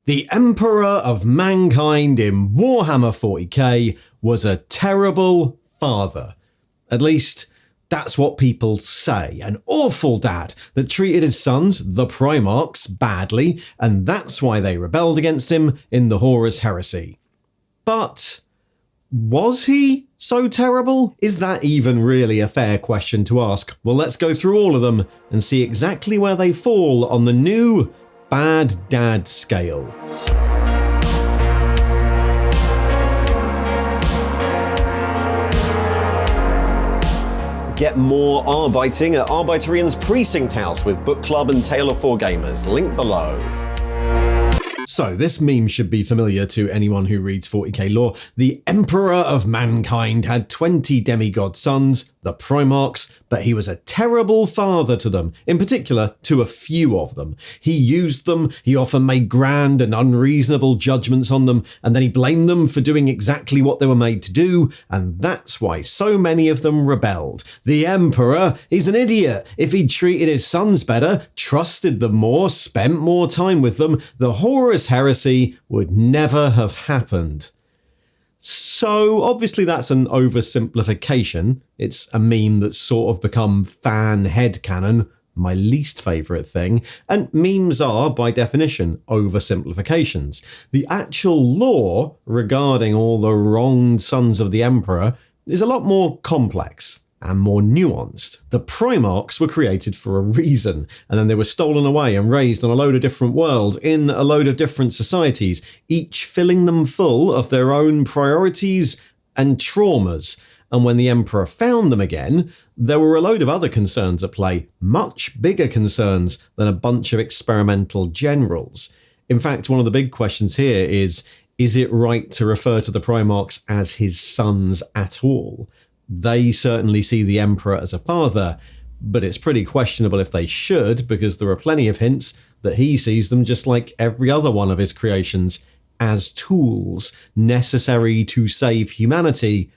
The Emperor of Mankind in Warhammer 40k was a terrible father. At least, that's what people say. An awful dad that treated his sons, the Primarchs, badly, and that's why they rebelled against him in the Horus Heresy. But was he so terrible? Is that even really a fair question to ask? Well, let's go through all of them and see exactly where they fall on the new Bad Dad scale. Get more Arbeiting at Arbeiterian's Precinct House with Book Club and Tale of Four Gamers. Link below. So, this meme should be familiar to anyone who reads 40k lore. The Emperor of Mankind had 20 demigod sons, the Primarchs, but he was a terrible father to them, in particular to a few of them. He used them, he often made grand and unreasonable judgments on them, and then he blamed them for doing exactly what they were made to do, and that's why so many of them rebelled. The Emperor, he's an idiot. If he'd treated his sons better, trusted them more, spent more time with them, the Horus Heresy would never have happened. So, obviously that's an oversimplification. It's a meme that's sort of become fan headcanon, my least favourite thing, and memes are, by definition, oversimplifications. The actual lore regarding all the wronged sons of the Emperor is a lot more complex and more nuanced. The Primarchs were created for a reason, and then they were stolen away and raised on a load of different worlds in a load of different societies, each filling them full of their own priorities and traumas. And when the Emperor found them again, there were a load of other concerns at play, much bigger concerns than a bunch of experimental generals. In fact, one of the big questions here is it right to refer to the Primarchs as his sons at all? They certainly see the Emperor as a father, but it's pretty questionable if they should, because there are plenty of hints that he sees them just like every other one of his creations, as tools necessary to save humanity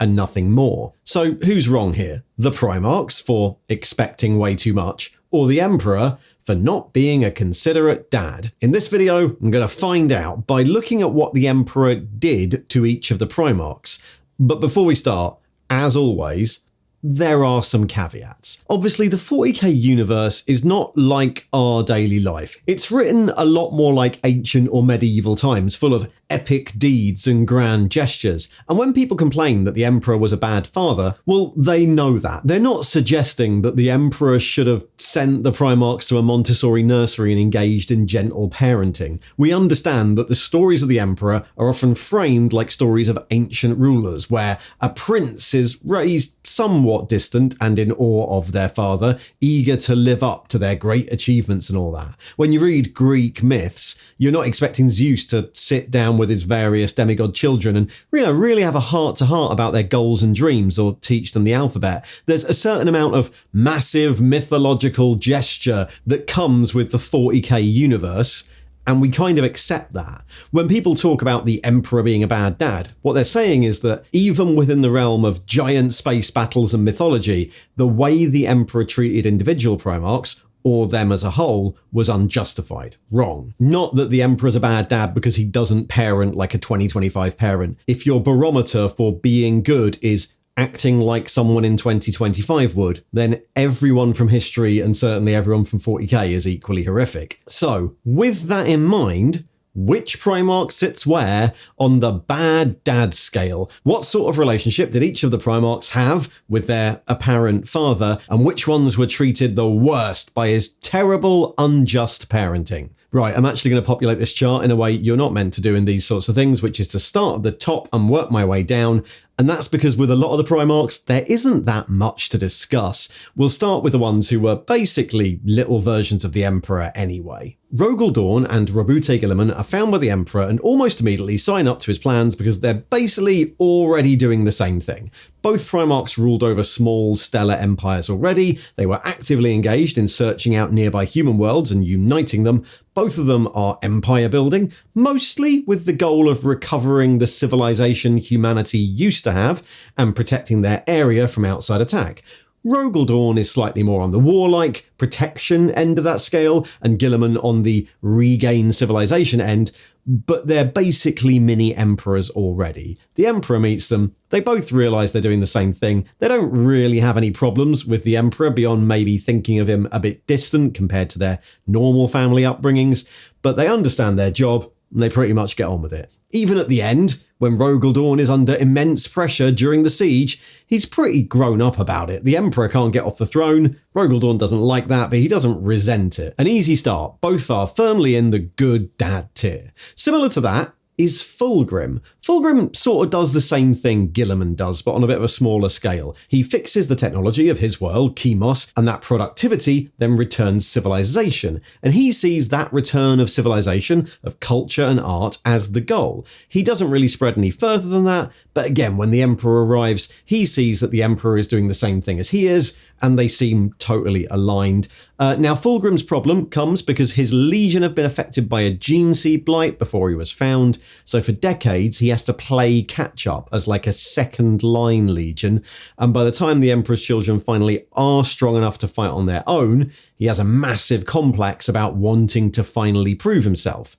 and nothing more. So who's wrong here? The Primarchs for expecting way too much, or the Emperor for not being a considerate dad? In this video, I'm going to find out by looking at what the Emperor did to each of the Primarchs. But before we start, as always, there are some caveats. Obviously, the 40k universe is not like our daily life. It's written a lot more like ancient or medieval times, full of epic deeds and grand gestures. And when people complain that the Emperor was a bad father, well, they know that. They're not suggesting that the Emperor should have sent the Primarchs to a Montessori nursery and engaged in gentle parenting. We understand that the stories of the Emperor are often framed like stories of ancient rulers, where a prince is raised somewhat distant and in awe of their father, eager to live up to their great achievements and all that. When you read Greek myths, you're not expecting Zeus to sit down with his various demigod children and really have a heart-to-heart about their goals and dreams or teach them the alphabet. There's a certain amount of massive mythological gesture that comes with the 40k universe, and we kind of accept that. When people talk about the Emperor being a bad dad, what they're saying is that even within the realm of giant space battles and mythology, the way the Emperor treated individual Primarchs, or them as a whole, was unjustified. Wrong. Not that the Emperor's a bad dad because he doesn't parent like a 2025 parent. If your barometer for being good is acting like someone in 2025 would, then everyone from history and certainly everyone from 40k is equally horrific. So, with that in mind, which Primarch sits where on the bad dad scale? What sort of relationship did each of the Primarchs have with their apparent father, and which ones were treated the worst by his terrible, unjust parenting? Right, I'm actually going to populate this chart in a way you're not meant to do in these sorts of things, which is to start at the top and work my way down. And that's because with a lot of the Primarchs, there isn't that much to discuss. We'll start with the ones who were basically little versions of the Emperor anyway. Rogel Dorn and Jaghatai Khan are found by the Emperor and almost immediately sign up to his plans because they're basically already doing the same thing. Both Primarchs ruled over small, stellar empires already. They were actively engaged in searching out nearby human worlds and uniting them. Both of them are empire building, mostly with the goal of recovering the civilization humanity used to have and protecting their area from outside attack. Dorn is slightly more on the warlike, protection end of that scale, and Guilliman on the regain civilization end, but they're basically mini emperors already. The emperor meets them, they both realise they're doing the same thing, they don't really have any problems with the emperor beyond maybe thinking of him a bit distant compared to their normal family upbringings, but they understand their job and they pretty much get on with it. Even at the end, when Dorn is under immense pressure during the siege, he's pretty grown up about it. The Emperor can't get off the throne. Dorn doesn't like that, but he doesn't resent it. An easy start. Both are firmly in the good dad tier. Similar to that is Fulgrim. Fulgrim sort of does the same thing Guilliman does, but on a bit of a smaller scale. He fixes the technology of his world, Chemos, and that productivity then returns civilization. And he sees that return of civilization, of culture and art, as the goal. He doesn't really spread any further than that, but again, when the Emperor arrives, he sees that the Emperor is doing the same thing as he is, and they seem totally aligned. Now, Fulgrim's problem comes because his legion have been affected by a gene seed blight before he was found, so for decades he has to play catch-up as like a second-line legion, and by the time the Emperor's children finally are strong enough to fight on their own, he has a massive complex about wanting to finally prove himself.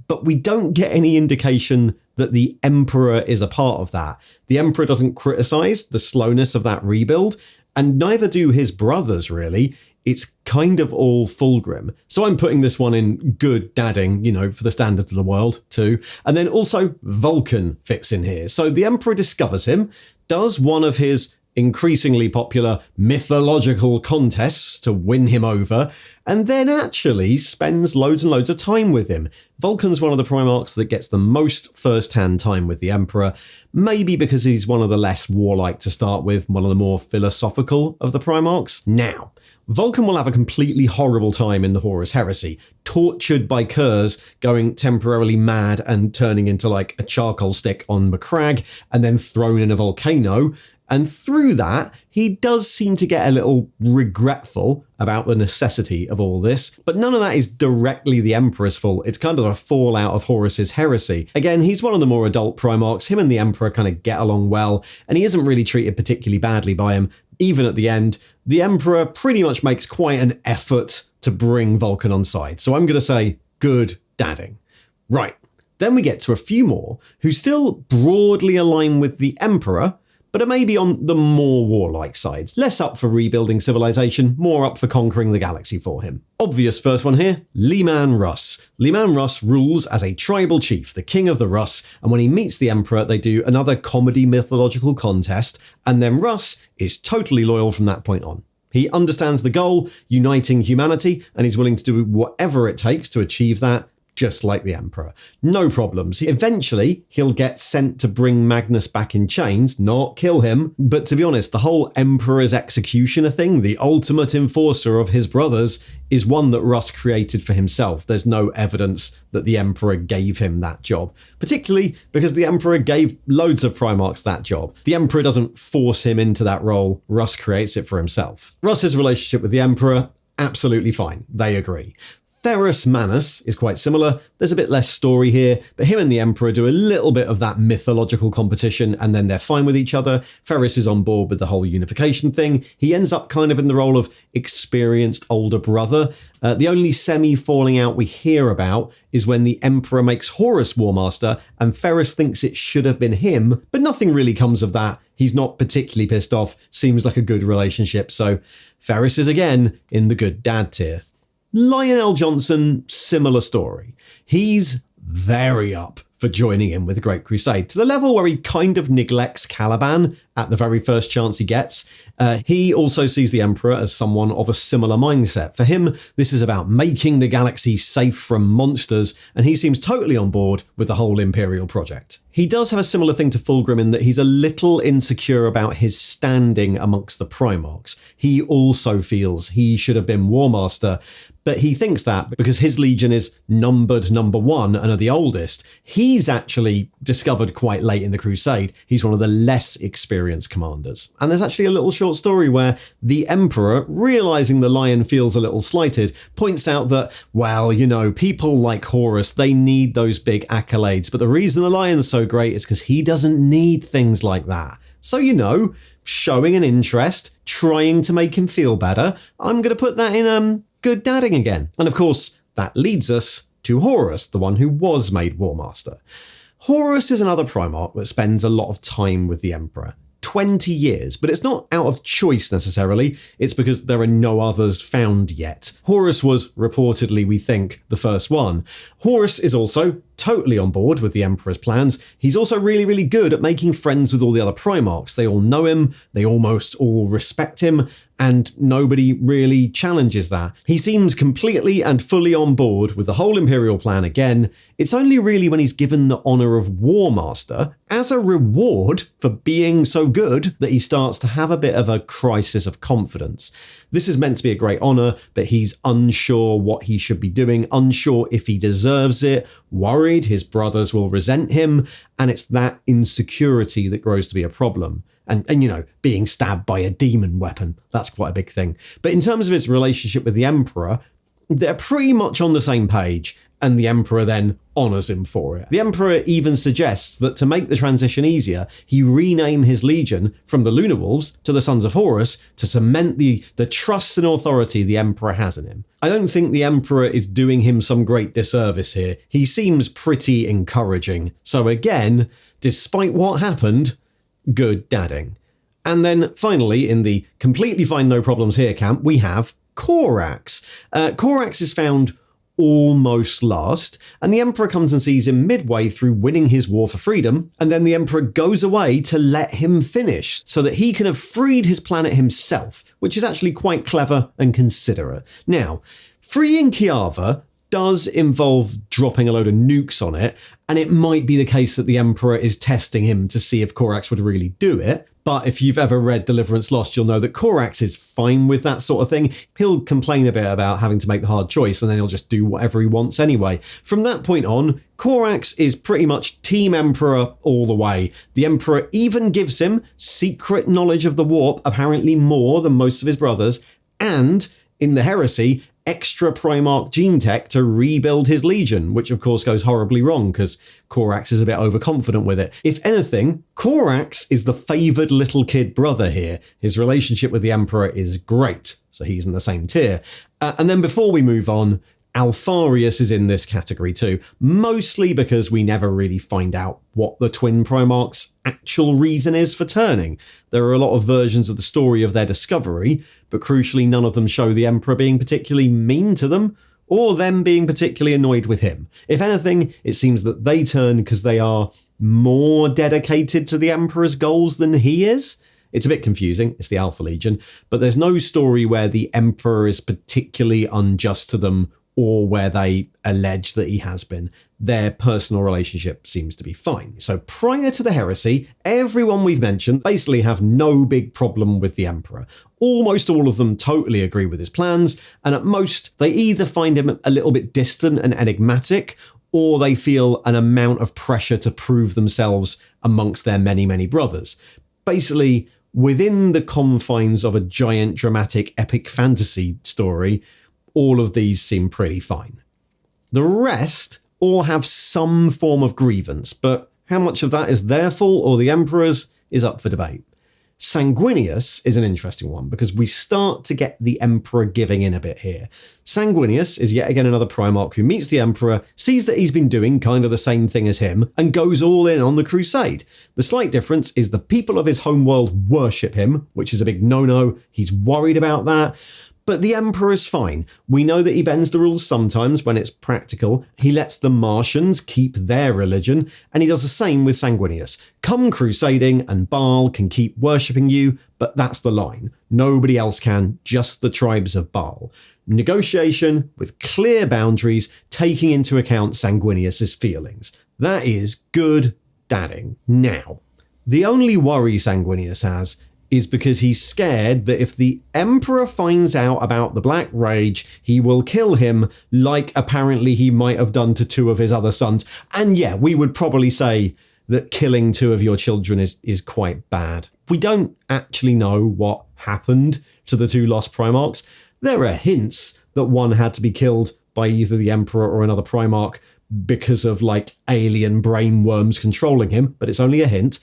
But we don't get any indication that the Emperor is a part of that. The Emperor doesn't criticise the slowness of that rebuild, and neither do his brothers, really. It's kind of all Fulgrim. So I'm putting this one in good dadding, for the standards of the world, too. And then also Vulkan fits in here. So the Emperor discovers him, does one of his increasingly popular mythological contests to win him over, and then actually spends loads and loads of time with him. Vulkan's one of the Primarchs that gets the most first-hand time with the Emperor, maybe because he's one of the less warlike to start with, one of the more philosophical of the Primarchs. Now, Vulkan will have a completely horrible time in the Horus Heresy, tortured by Curze, going temporarily mad and turning into like a charcoal stick on Macragge, and then thrown in a volcano. And through that, he does seem to get a little regretful about the necessity of all this, but none of that is directly the Emperor's fault. It's kind of a fallout of Horus's heresy. Again, he's one of the more adult Primarchs. Him and the Emperor kind of get along well, and he isn't really treated particularly badly by him. Even at the end, the Emperor pretty much makes quite an effort to bring Vulkan on side. So I'm going to say good dadding. Right, then we get to a few more who still broadly align with the Emperor, but are maybe on the more warlike sides. Less up for rebuilding civilization, more up for conquering the galaxy for him. Obvious first one here, Leman Russ. Leman Russ rules as a tribal chief, the king of the Russ, and when he meets the Emperor, they do another comedy mythological contest, and then Russ is totally loyal from that point on. He understands the goal, uniting humanity, and he's willing to do whatever it takes to achieve that, just like the Emperor. No problems. Eventually, he'll get sent to bring Magnus back in chains, not kill him. But to be honest, the whole Emperor's executioner thing, the ultimate enforcer of his brothers, is one that Russ created for himself. There's no evidence that the Emperor gave him that job, particularly because the Emperor gave loads of Primarchs that job. The Emperor doesn't force him into that role. Russ creates it for himself. Russ's relationship with the Emperor, absolutely fine. They agree. Ferrus Manus is quite similar. There's a bit less story here, but him and the Emperor do a little bit of that mythological competition and then they're fine with each other. Ferrus is on board with the whole unification thing. He ends up kind of in the role of experienced older brother. The only semi-falling out we hear about is when the Emperor makes Horus War Master and Ferrus thinks it should have been him, but nothing really comes of that. He's not particularly pissed off. Seems like a good relationship, so Ferrus is again in the good dad tier. Lionel Johnson, similar story. He's very up for joining in with the Great Crusade, to the level where he kind of neglects Caliban at the very first chance he gets. He also sees the Emperor as someone of a similar mindset. For him, this is about making the galaxy safe from monsters, and he seems totally on board with the whole Imperial project. He does have a similar thing to Fulgrim in that he's a little insecure about his standing amongst the Primarchs. He also feels he should have been War Master, but he thinks that because his legion is numbered number 1 and are the oldest, he's actually discovered quite late in the Crusade. He's one of the less experienced commanders. And there's actually a little short story where the Emperor, realizing the Lion feels a little slighted, points out that, well, people like Horus, they need those big accolades, but the reason the Lion's so great is because he doesn't need things like that. So, showing an interest, trying to make him feel better, I'm going to put that in good dadding again. And of course, that leads us to Horus, the one who was made War Master. Horus is another Primarch that spends a lot of time with the Emperor. 20 years, but it's not out of choice necessarily, it's because there are no others found yet. Horus was reportedly, we think, the first one. Horus is also totally on board with the Emperor's plans. He's also really, really good at making friends with all the other Primarchs. They all know him, they almost all respect him, and nobody really challenges that. He seems completely and fully on board with the whole Imperial plan again. It's only really when he's given the honour of War Master as a reward for being so good that he starts to have a bit of a crisis of confidence. This is meant to be a great honour, but he's unsure what he should be doing, unsure if he deserves it, worried his brothers will resent him, and it's that insecurity that grows to be a problem. And you know, being stabbed by a demon weapon, that's quite a big thing. But in terms of his relationship with the Emperor, they're pretty much on the same page, and the Emperor then honours him for it. The Emperor even suggests that to make the transition easier, he rename his legion from the Lunar Wolves to the Sons of Horus to cement the trust and authority the Emperor has in him. I don't think the Emperor is doing him some great disservice here. He seems pretty encouraging. So again, despite what happened, good dadding. And then finally, in the completely fine no problems here camp, we have Corax. Corax is found almost last, and the Emperor comes and sees him midway through winning his war for freedom, and then the Emperor goes away to let him finish so that he can have freed his planet himself, which is actually quite clever and considerate. Now, freeing Kiava does involve dropping a load of nukes on it, and it might be the case that the Emperor is testing him to see if Corax would really do it. But if you've ever read Deliverance Lost, you'll know that Corax is fine with that sort of thing. He'll complain a bit about having to make the hard choice, and then he'll just do whatever he wants anyway. From that point on, Corax is pretty much Team Emperor all the way. The Emperor even gives him secret knowledge of the warp, apparently more than most of his brothers, and, in the Heresy, extra Primarch gene tech to rebuild his legion, which of course goes horribly wrong because Corax is a bit overconfident with it. If anything, Corax is the favoured little kid brother here. His relationship with the Emperor is great, so he's in the same tier. And then before we move on, Alpharius is in this category too, mostly because we never really find out what the twin Primarchs' actual reason is for turning. There are a lot of versions of the story of their discovery, but crucially none of them show the Emperor being particularly mean to them, or them being particularly annoyed with him. If anything, it seems that they turn because they are more dedicated to the Emperor's goals than he is. It's a bit confusing, it's the Alpha Legion, but there's no story where the Emperor is particularly unjust to them or where they allege that he has been. Their personal relationship seems to be fine. So prior to the Heresy, everyone we've mentioned basically have no big problem with the Emperor. Almost all of them totally agree with his plans, and at most, they either find him a little bit distant and enigmatic, or they feel an amount of pressure to prove themselves amongst their many, many brothers. Basically, within the confines of a giant, dramatic, epic fantasy story, all of these seem pretty fine. The rest all have some form of grievance, but how much of that is their fault or the Emperor's is up for debate. Sanguinius is an interesting one because we start to get the Emperor giving in a bit here. Sanguinius is yet again another Primarch who meets the Emperor, sees that he's been doing kind of the same thing as him, and goes all in on the crusade. The slight difference is the people of his homeworld worship him, which is a big no-no. He's worried about that. But the Emperor is fine. We know that he bends the rules sometimes when it's practical. He lets the Martians keep their religion, and he does the same with Sanguinius. Come crusading and Baal can keep worshipping you, but that's the line. Nobody else can, just the tribes of Baal. Negotiation with clear boundaries, taking into account Sanguinius's feelings. That is good dadding. Now, the only worry Sanguinius has is because he's scared that if the Emperor finds out about the Black Rage, he will kill him like apparently he might have done to two of his other sons. And yeah, we would probably say that killing two of your children is quite bad. We don't actually know what happened to the two lost Primarchs. There are hints that one had to be killed by either the Emperor or another Primarch, because of like alien brain worms controlling him, but it's only a hint.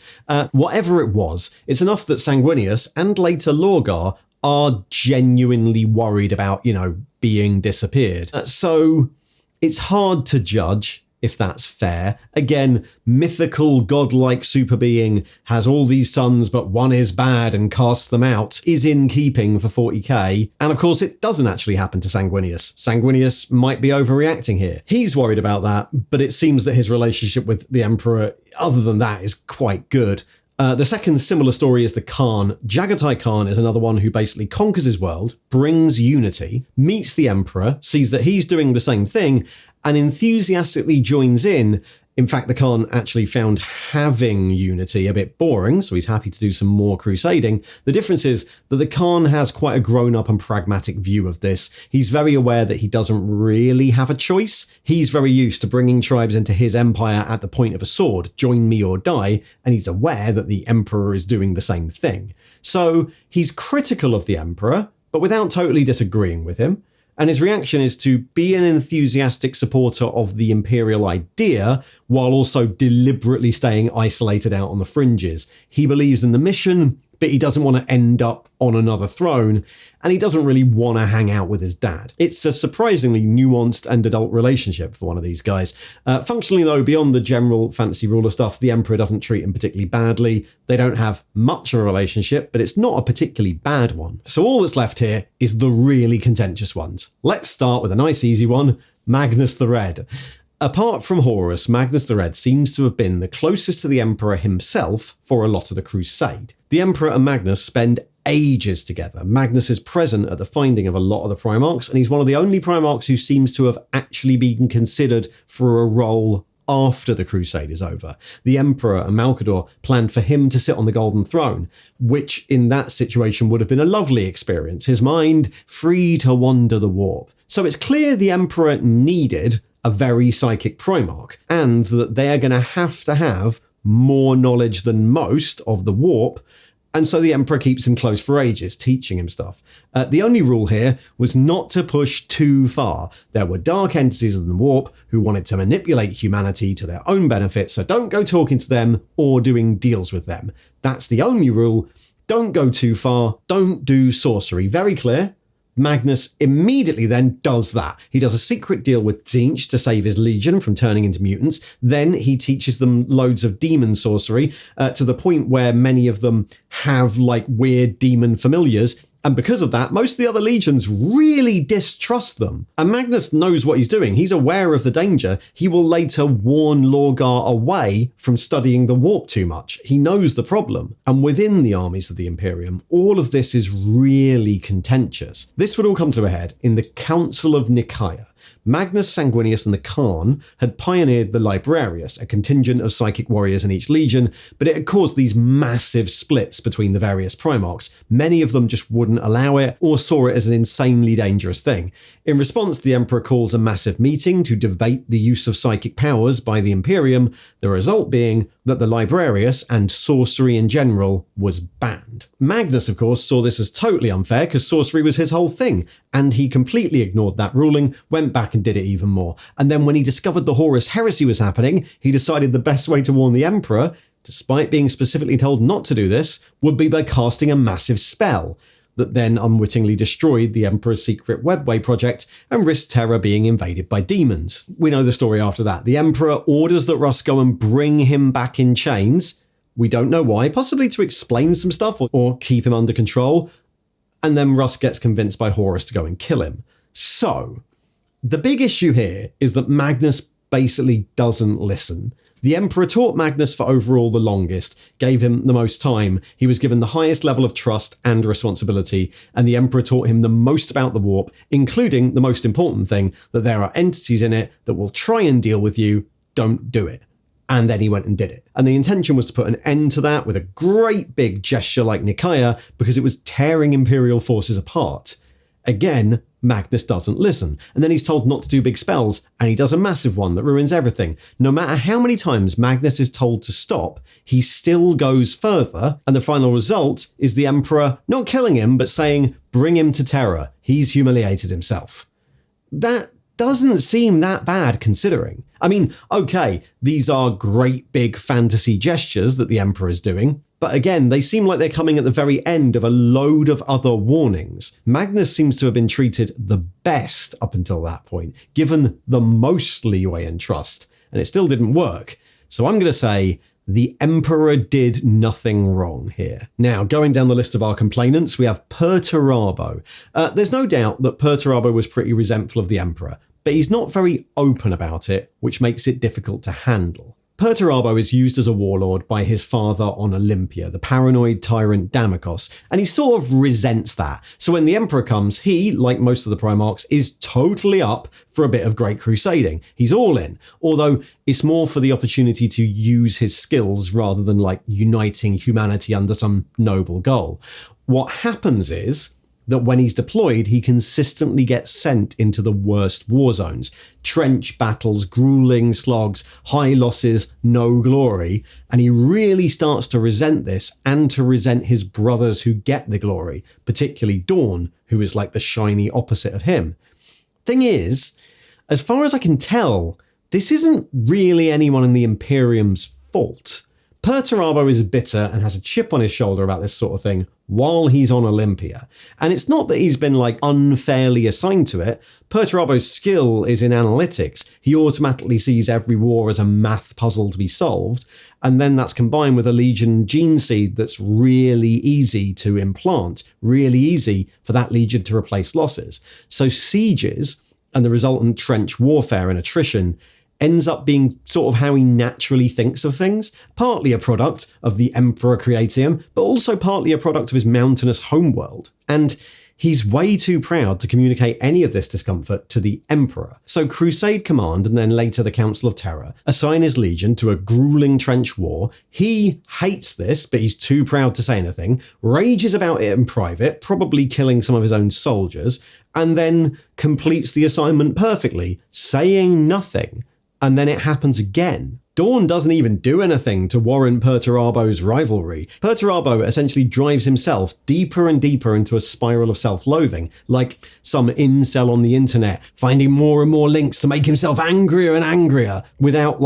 Whatever it was, it's enough that Sanguinius and later Lorgar are genuinely worried about, being disappeared. So it's hard to judge if that's fair. Again, mythical godlike super being has all these sons, but one is bad and casts them out, is in keeping for 40k. And of course, it doesn't actually happen to Sanguinius. Sanguinius might be overreacting here. He's worried about that, but it seems that his relationship with the Emperor, other than that, is quite good. The second similar story is the Khan. Jaghatai Khan is another one who basically conquers his world, brings unity, meets the Emperor, sees that he's doing the same thing, and enthusiastically joins in. In fact, the Khan actually found having unity a bit boring, so he's happy to do some more crusading. The difference is that the Khan has quite a grown-up and pragmatic view of this. He's very aware that he doesn't really have a choice. He's very used to bringing tribes into his empire at the point of a sword, join me or die, and he's aware that the Emperor is doing the same thing. So he's critical of the Emperor, but without totally disagreeing with him. And his reaction is to be an enthusiastic supporter of the imperial idea while also deliberately staying isolated out on the fringes. He believes in the mission, but he doesn't want to end up on another throne, and he doesn't really want to hang out with his dad. It's a surprisingly nuanced and adult relationship for one of these guys. Functionally, though, beyond the general fantasy ruler stuff, the Emperor doesn't treat him particularly badly. They don't have much of a relationship, but it's not a particularly bad one. So all that's left here is the really contentious ones. Let's start with a nice easy one, Magnus the Red. Apart from Horus, Magnus the Red seems to have been the closest to the Emperor himself for a lot of the crusade. The Emperor and Magnus spend ages together. Magnus is present at the finding of a lot of the Primarchs, and he's one of the only Primarchs who seems to have actually been considered for a role after the crusade is over. The Emperor and Malcador planned for him to sit on the Golden Throne, which in that situation would have been a lovely experience, his mind free to wander the warp. So it's clear the Emperor needed a very psychic Primarch, and that they're going to have more knowledge than most of the warp, and so the Emperor keeps him close for ages, teaching him stuff. The only rule here was not to push too far. There were dark entities in the warp who wanted to manipulate humanity to their own benefit, so don't go talking to them or doing deals with them. That's the only rule. Don't go too far. Don't do sorcery. Very clear. Magnus immediately then does that. He does a secret deal with Tzeentch to save his legion from turning into mutants. Then he teaches them loads of demon sorcery to the point where many of them have like weird demon familiars. And because of that, most of the other legions really distrust them. And Magnus knows what he's doing. He's aware of the danger. He will later warn Lorgar away from studying the warp too much. He knows the problem. And within the armies of the Imperium, all of this is really contentious. This would all come to a head in the Council of Nicaea. Magnus, Sanguinius and the Khan had pioneered the Librarius, a contingent of psychic warriors in each legion, but it had caused these massive splits between the various Primarchs. Many of them just wouldn't allow it or saw it as an insanely dangerous thing. In response, the Emperor calls a massive meeting to debate the use of psychic powers by the Imperium, the result being that the Librarius and sorcery in general was banned. Magnus, of course, saw this as totally unfair because sorcery was his whole thing, and he completely ignored that ruling, went back and did it even more. And then when he discovered the Horus Heresy was happening, he decided the best way to warn the Emperor, despite being specifically told not to do this, would be by casting a massive spell that then unwittingly destroyed the Emperor's secret webway project and risked Terra being invaded by demons. We know the story after that. The Emperor orders that Russ go and bring him back in chains. We don't know why, possibly to explain some stuff or keep him under control. And then Russ gets convinced by Horus to go and kill him. So, the big issue here is that Magnus basically doesn't listen. The Emperor taught Magnus for overall the longest, gave him the most time, he was given the highest level of trust and responsibility, and the Emperor taught him the most about the warp, including the most important thing, that there are entities in it that will try and deal with you, don't do it. And then he went and did it. And the intention was to put an end to that with a great big gesture like Nicaea, because it was tearing Imperial forces apart. Again, Magnus doesn't listen, and then he's told not to do big spells, and he does a massive one that ruins everything. No matter how many times Magnus is told to stop, he still goes further, and the final result is the Emperor not killing him, but saying, bring him to Terra. He's humiliated himself. That doesn't seem that bad considering. I mean, okay, these are great big fantasy gestures that the Emperor is doing, but again, they seem like they're coming at the very end of a load of other warnings. Magnus seems to have been treated the best up until that point, given the most leeway and trust, and it still didn't work. So I'm going to say the Emperor did nothing wrong here. Now, going down the list of our complainants, we have Perturabo. There's no doubt that Perturabo was pretty resentful of the Emperor, but he's not very open about it, which makes it difficult to handle. Perturabo is used as a warlord by his father on Olympia, the paranoid tyrant Damokos, and he sort of resents that. So when the Emperor comes, he, like most of the Primarchs, is totally up for a bit of great crusading. He's all in, although it's more for the opportunity to use his skills rather than like uniting humanity under some noble goal. What happens is that when he's deployed, he consistently gets sent into the worst war zones. Trench battles, grueling slogs, high losses, no glory. And he really starts to resent this and to resent his brothers who get the glory, particularly Dorn, who is like the shiny opposite of him. Thing is, as far as I can tell, this isn't really anyone in the Imperium's fault. Perturabo is bitter and has a chip on his shoulder about this sort of thing while he's on Olympia. And it's not that he's been like unfairly assigned to it. Perturabo's skill is in analytics. He automatically sees every war as a math puzzle to be solved. And then that's combined with a Legion gene seed that's really easy to implant, really easy for that Legion to replace losses. So sieges and the resultant trench warfare and attrition ends up being sort of how he naturally thinks of things, partly a product of the Emperor creating him, but also partly a product of his mountainous homeworld. And he's way too proud to communicate any of this discomfort to the Emperor. So Crusade Command, and then later the Council of Terror, assign his legion to a grueling trench war. He hates this, but he's too proud to say anything, rages about it in private, probably killing some of his own soldiers, and then completes the assignment perfectly, saying nothing. And then it happens again. Dorn doesn't even do anything to warrant Perturabo's rivalry. Perturabo essentially drives himself deeper and deeper into a spiral of self-loathing, like some incel on the internet, finding more and more links to make himself angrier and angrier without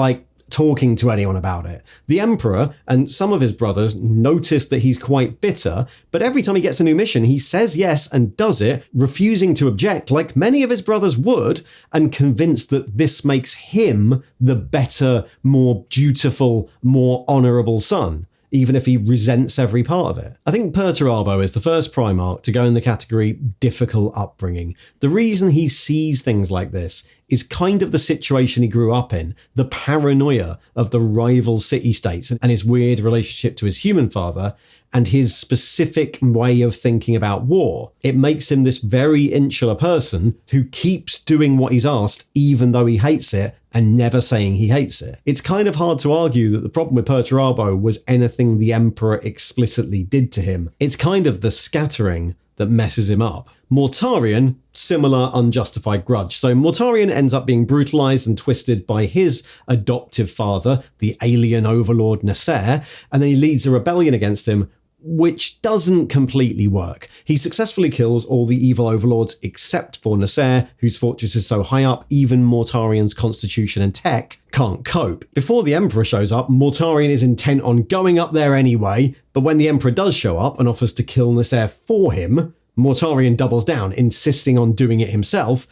talking to anyone about it. The Emperor and some of his brothers notice that he's quite bitter, but every time he gets a new mission, he says yes and does it, refusing to object like many of his brothers would, and convinced that this makes him the better, more dutiful, more honourable son, even if he resents every part of it. I think Perturabo is the first Primarch to go in the category difficult upbringing. The reason he sees things like this is kind of the situation he grew up in, the paranoia of the rival city-states and his weird relationship to his human father, and his specific way of thinking about war. It makes him this very insular person who keeps doing what he's asked even though he hates it and never saying he hates it. It's kind of hard to argue that the problem with Perturabo was anything the Emperor explicitly did to him. It's kind of the scattering that messes him up. Mortarion, similar unjustified grudge. So Mortarion ends up being brutalized and twisted by his adoptive father, the alien overlord Nasser, and then he leads a rebellion against him, which doesn't completely work. He successfully kills all the evil overlords except for Nasser, whose fortress is so high up, even Mortarion's constitution and tech can't cope. Before the Emperor shows up, Mortarion is intent on going up there anyway, but when the Emperor does show up and offers to kill Nasser for him, Mortarion doubles down, insisting on doing it himself,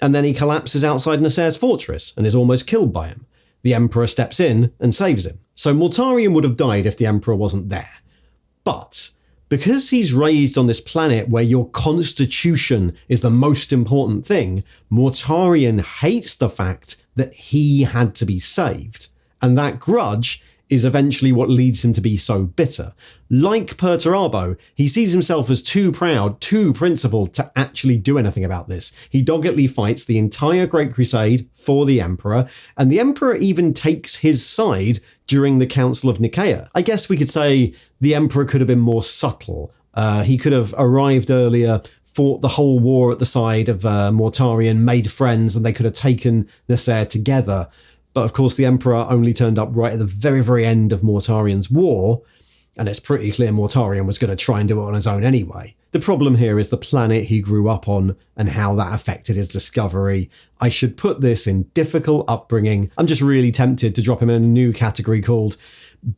and then he collapses outside Nasser's fortress and is almost killed by him. The Emperor steps in and saves him. So Mortarion would have died if the Emperor wasn't there. But because he's raised on this planet where your constitution is the most important thing, Mortarion hates the fact that he had to be saved. And that grudge is eventually what leads him to be so bitter. Like Perturabo, he sees himself as too proud, too principled to actually do anything about this. He doggedly fights the entire Great Crusade for the Emperor, and the Emperor even takes his side during the Council of Nicaea. I guess we could say the Emperor could have been more subtle. He could have arrived earlier, fought the whole war at the side of Mortarion, made friends, and they could have taken Nasser together. But of course, the Emperor only turned up right at the very, very end of Mortarion's war, And it's pretty clear Mortarion was going to try and do it on his own anyway. The problem here is the planet he grew up on and how that affected his discovery. I should put this in difficult upbringing. I'm just really tempted to drop him in a new category called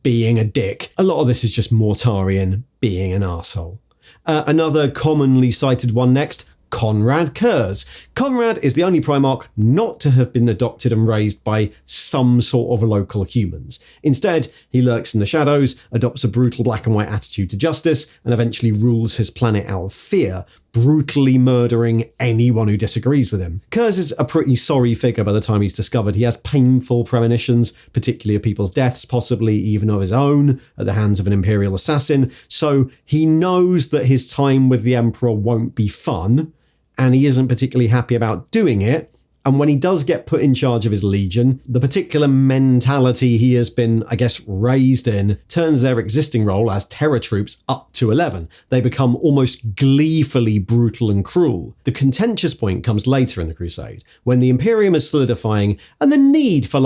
being a dick. A lot of this is just Mortarion being an arsehole. Another commonly cited one next, Konrad Curze. Konrad is the only Primarch not to have been adopted and raised by some sort of local humans. Instead, he lurks in the shadows, adopts a brutal black and white attitude to justice, and eventually rules his planet out of fear, brutally murdering anyone who disagrees with him. Curze is a pretty sorry figure by the time he's discovered. He has painful premonitions, particularly of people's deaths, possibly even of his own, at the hands of an Imperial assassin, so he knows that his time with the Emperor won't be fun, and he isn't particularly happy about doing it. And when he does get put in charge of his legion, the particular mentality he has been, raised in, turns their existing role as terror troops up to 11. They become almost gleefully brutal and cruel. The contentious point comes later in the Crusade, when the Imperium is solidifying and the need for,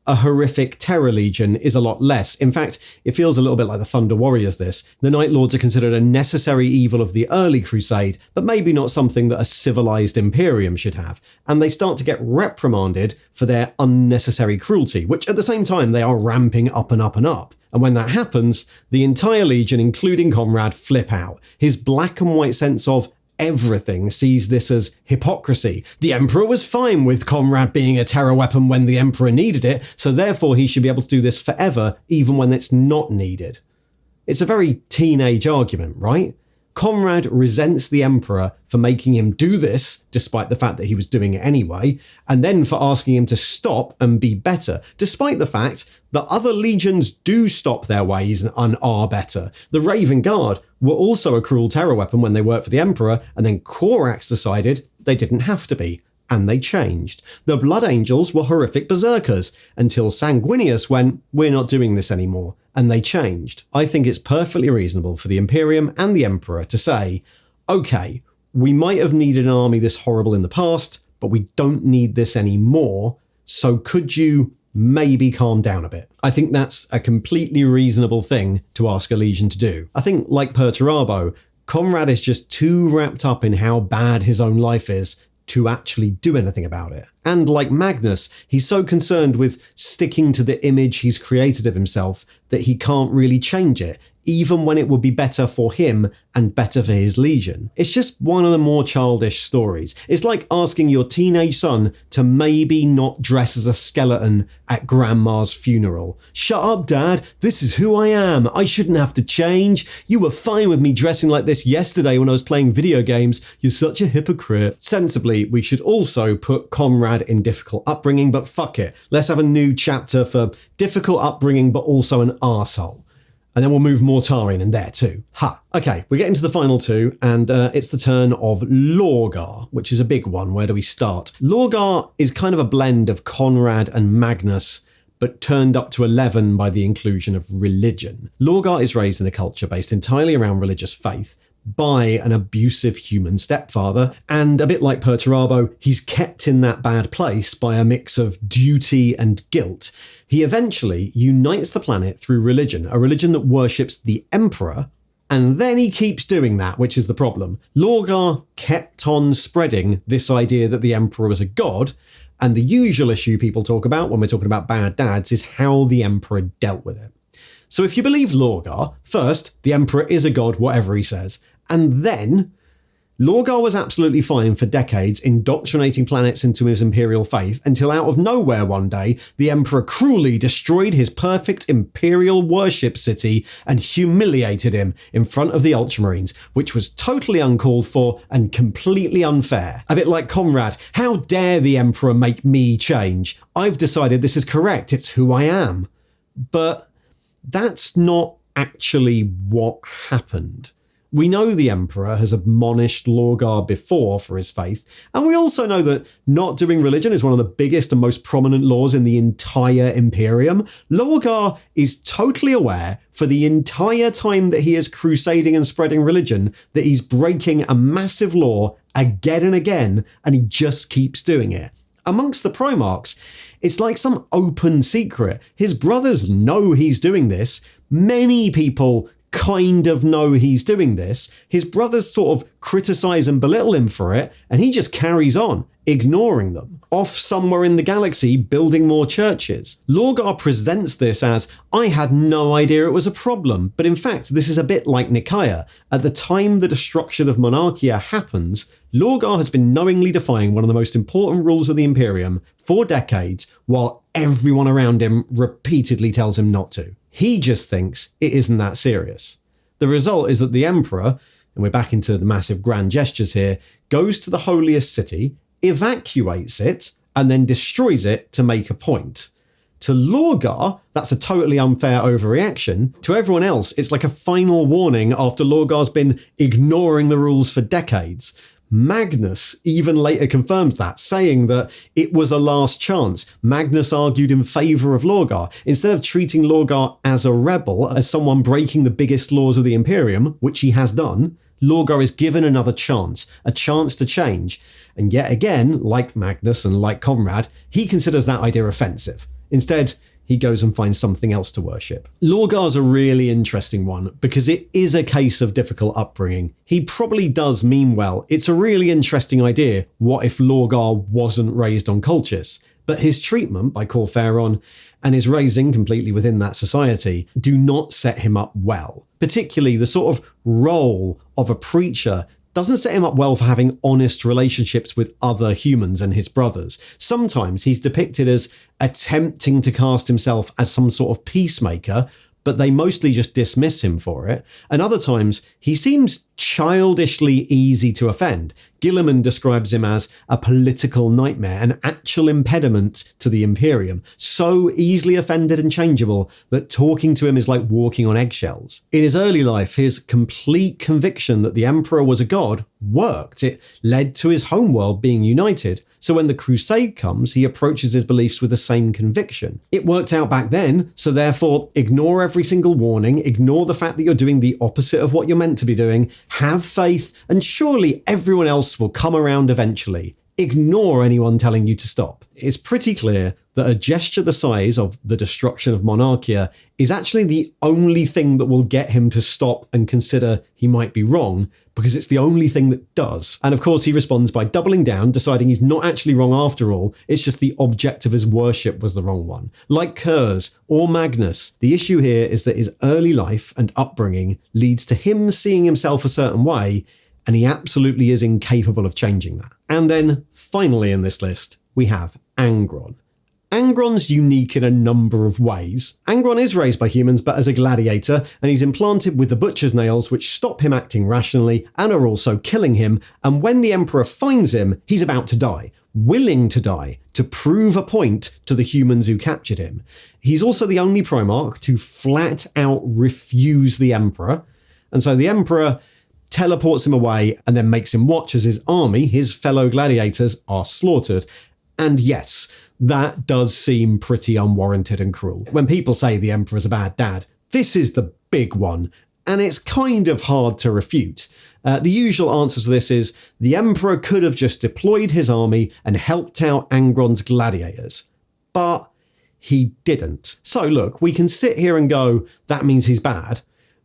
a horrific terror legion is a lot less. In fact, it feels a little bit like the Thunder Warriors this. The Night Lords are considered a necessary evil of the early Crusade, but maybe not something that a civilized Imperium should have. And they start to get reprimanded for their unnecessary cruelty, which at the same time they are ramping up and up and up. And when that happens, the entire legion, including Konrad, flip out. His black and white sense of everything sees this as hypocrisy. The Emperor was fine with Konrad being a terror weapon when the Emperor needed it, so therefore he should be able to do this forever, even when it's not needed. It's a very teenage argument, right? Konrad resents the Emperor for making him do this, despite the fact that he was doing it anyway, and then for asking him to stop and be better, despite the fact that other legions do stop their ways and are better. The Raven Guard were also a cruel terror weapon when they worked for the Emperor, and then Corax decided they didn't have to be, and they changed. The Blood Angels were horrific berserkers, until Sanguinius went, we're not doing this anymore, and they changed. I think it's perfectly reasonable for the Imperium and the Emperor to say, okay, we might have needed an army this horrible in the past, but we don't need this anymore, so could you maybe calm down a bit? I think that's a completely reasonable thing to ask a legion to do. I think, like Perturabo, Konrad is just too wrapped up in how bad his own life is to actually do anything about it. And like Magnus, he's so concerned with sticking to the image he's created of himself that he can't really change it, even when it would be better for him and better for his legion. It's just one of the more childish stories. It's like asking your teenage son to maybe not dress as a skeleton at grandma's funeral. Shut up, Dad. This is who I am. I shouldn't have to change. You were fine with me dressing like this yesterday when I was playing video games. You're such a hypocrite. Sensibly, we should also put Konrad in difficult upbringing, but fuck it. Let's have a new chapter for difficult upbringing, but also an arsehole. And then we'll move Mortarion in there too. Okay, we're getting to the final two, and it's the turn of Lorgar, which is a big one. Where do we start? Lorgar is kind of a blend of Konrad and Magnus, but turned up to 11 by the inclusion of religion. Lorgar is raised in a culture based entirely around religious faith by an abusive human stepfather, and a bit like Perturabo, he's kept in that bad place by a mix of duty and guilt. He eventually unites the planet through religion, a religion that worships the Emperor, and then he keeps doing that, which is the problem. Lorgar kept on spreading this idea that the Emperor was a god, and the usual issue people talk about when we're talking about bad dads is how the Emperor dealt with it. So if you believe Lorgar, first, the Emperor is a god, whatever he says, and then Lorgar was absolutely fine for decades indoctrinating planets into his imperial faith until out of nowhere one day, the Emperor cruelly destroyed his perfect imperial worship city and humiliated him in front of the Ultramarines, which was totally uncalled for and completely unfair. A bit like Konrad, how dare the Emperor make me change? I've decided this is correct, it's who I am. But that's not actually what happened. We know the Emperor has admonished Lorgar before for his faith, and we also know that not doing religion is one of the biggest and most prominent laws in the entire Imperium. Lorgar is totally aware for the entire time that he is crusading and spreading religion that he's breaking a massive law again and again, and he just keeps doing it. Amongst the Primarchs, it's like some open secret. His brothers know he's doing this, Many people kind of know he's doing this. His brothers sort of criticize and belittle him for it, and he just carries on, ignoring them, off somewhere in the galaxy building more churches. Lorgar presents this as, I had no idea it was a problem, but in fact this is a bit like Nicaea. At the time the destruction of Monarchia happens, Lorgar has been knowingly defying one of the most important rules of the Imperium for decades, while everyone around him repeatedly tells him not to. He just thinks it isn't that serious. The result is that the Emperor, and we're back into the massive grand gestures here, goes to the holiest city, evacuates it, and then destroys it to make a point. To Lorgar, that's a totally unfair overreaction. To everyone else, it's like a final warning after Lorgar's been ignoring the rules for decades. Magnus even later confirms that, saying that it was a last chance. Magnus argued in favour of Lorgar. Instead of treating Lorgar as a rebel, as someone breaking the biggest laws of the Imperium, which he has done, Lorgar is given another chance, a chance to change. And yet again, like Magnus and like Konrad, he considers that idea offensive. Instead, he goes and finds something else to worship. Lorgar's a really interesting one because it is a case of difficult upbringing. He probably does mean well. It's a really interesting idea. What if Lorgar wasn't raised on cultists? But his treatment by Kor Phaeron and his raising completely within that society do not set him up well. Particularly the sort of role of a preacher doesn't set him up well for having honest relationships with other humans and his brothers. Sometimes he's depicted as attempting to cast himself as some sort of peacemaker, but they mostly just dismiss him for it. And other times, he seems childishly easy to offend. Guilliman describes him as a political nightmare, an actual impediment to the Imperium, so easily offended and changeable that talking to him is like walking on eggshells. In his early life, his complete conviction that the Emperor was a god worked. It led to his homeworld being united. So when the Crusade comes, he approaches his beliefs with the same conviction. It worked out back then, so therefore ignore every single warning, ignore the fact that you're doing the opposite of what you're meant to be doing, have faith, and surely everyone else will come around eventually. Ignore anyone telling you to stop. It's pretty clear that a gesture the size of the destruction of Monarchia is actually the only thing that will get him to stop and consider he might be wrong, because it's the only thing that does. And of course he responds by doubling down, deciding he's not actually wrong after all, it's just the object of his worship was the wrong one. Like Curze or Magnus, the issue here is that his early life and upbringing leads to him seeing himself a certain way, and he absolutely is incapable of changing that. And then, finally in this list, we have Angron. Angron's unique in a number of ways. Angron is raised by humans but as a gladiator, and he's implanted with the butcher's nails which stop him acting rationally and are also killing him, and when the Emperor finds him, he's about to die. Willing to die, to prove a point to the humans who captured him. He's also the only Primarch to flat out refuse the Emperor, and so the Emperor teleports him away and then makes him watch as his army, his fellow gladiators, are slaughtered. And yes, that does seem pretty unwarranted and cruel. When people say the Emperor's a bad dad, this is the big one, and it's kind of hard to refute. The usual answer to this is the Emperor could have just deployed his army and helped out Angron's gladiators, but he didn't. So look, we can sit here and go, that means he's bad,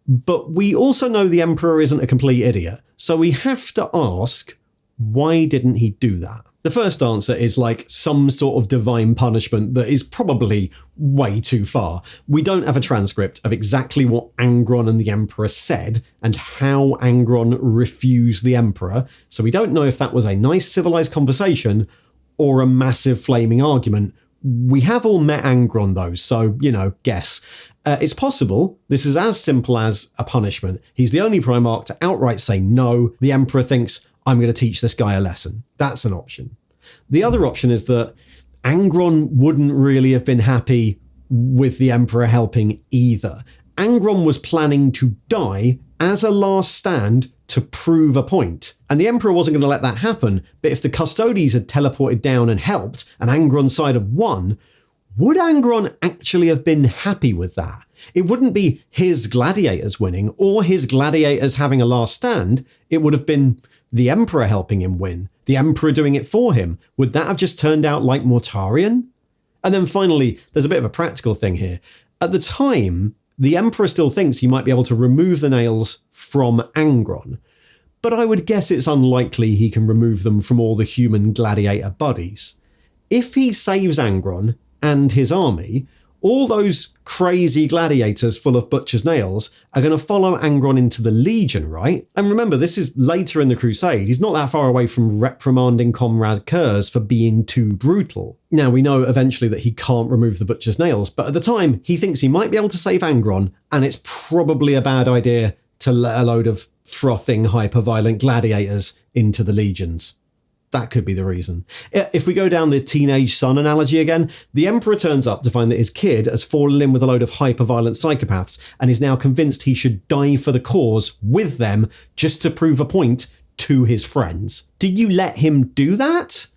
but we also know the Emperor isn't a complete idiot, so we have to ask, why didn't he do that? The first answer is like some sort of divine punishment that is probably way too far. We don't have a transcript of exactly what Angron and the Emperor said and how Angron refused the Emperor, so we don't know if that was a nice civilized conversation or a massive flaming argument. We have all met Angron though, so, guess. It's possible this is as simple as a punishment. He's the only Primarch to outright say no. The Emperor thinks, I'm going to teach this guy a lesson. That's an option. The other option is that Angron wouldn't really have been happy with the Emperor helping either. Angron was planning to die as a last stand to prove a point. And the Emperor wasn't going to let that happen, but if the Custodes had teleported down and helped, and Angron's side had won, would Angron actually have been happy with that? It wouldn't be his gladiators winning or his gladiators having a last stand. It would have been the Emperor helping him win, the Emperor doing it for him. Would that have just turned out like Mortarion? And then finally, there's a bit of a practical thing here. At the time, the Emperor still thinks he might be able to remove the nails from Angron, but I would guess it's unlikely he can remove them from all the human gladiator buddies. If he saves Angron and his army, all those crazy gladiators full of butcher's nails are going to follow Angron into the Legion, right? And remember, this is later in the Crusade. He's not that far away from reprimanding Konrad Curze for being too brutal. Now, we know eventually that he can't remove the butcher's nails, but at the time, he thinks he might be able to save Angron, and it's probably a bad idea to let a load of frothing, hyper-violent gladiators into the legions. That could be the reason. If we go down the teenage son analogy again, the Emperor turns up to find that his kid has fallen in with a load of hyper-violent psychopaths and is now convinced he should die for the cause with them just to prove a point to his friends. Do you let him do that?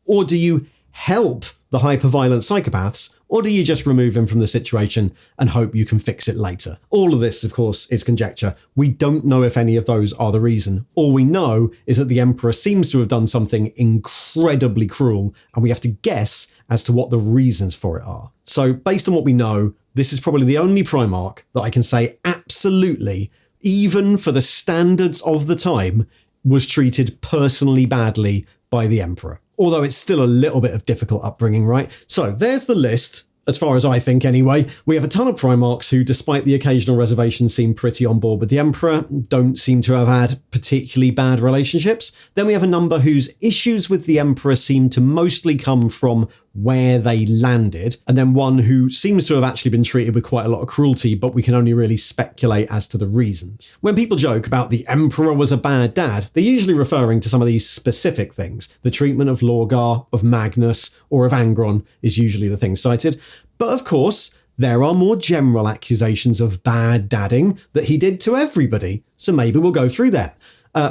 Or do you help the hyper-violent psychopaths? Or do you just remove him from the situation and hope you can fix it later? All of this, of course, is conjecture. We don't know if any of those are the reason. All we know is that the Emperor seems to have done something incredibly cruel, and we have to guess as to what the reasons for it are. So, based on what we know, this is probably the only Primarch that I can say absolutely, even for the standards of the time, was treated personally badly by the Emperor. Although it's still a little bit of difficult upbringing, right? So there's the list, as far as I think anyway. We have a ton of Primarchs who, despite the occasional reservations, seem pretty on board with the Emperor, don't seem to have had particularly bad relationships. Then we have a number whose issues with the Emperor seem to mostly come from where they landed, and then one who seems to have actually been treated with quite a lot of cruelty, but we can only really speculate as to the reasons. When people joke about the Emperor was a bad dad, they're usually referring to some of these specific things. The treatment of Lorgar, of Magnus, or of Angron is usually the thing cited. But of course, there are more general accusations of bad dadding that he did to everybody, so maybe we'll go through that.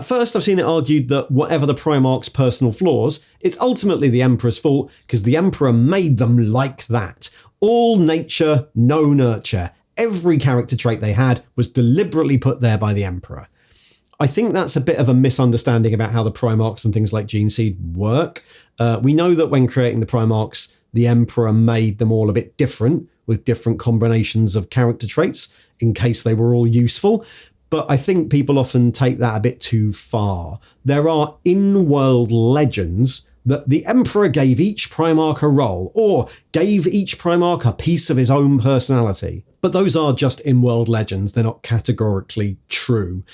First, I've seen it argued that whatever the Primarch's personal flaws, it's ultimately the Emperor's fault because the Emperor made them like that. All nature, no nurture. Every character trait they had was deliberately put there by the Emperor. I think that's a bit of a misunderstanding about how the Primarchs and things like Gene Seed work. We know that when creating the Primarchs, the Emperor made them all a bit different, with different combinations of character traits, in case they were all useful. But I think people often take that a bit too far. There are in-world legends that the Emperor gave each Primarch a role, or gave each Primarch a piece of his own personality. But those are just in-world legends, they're not categorically true.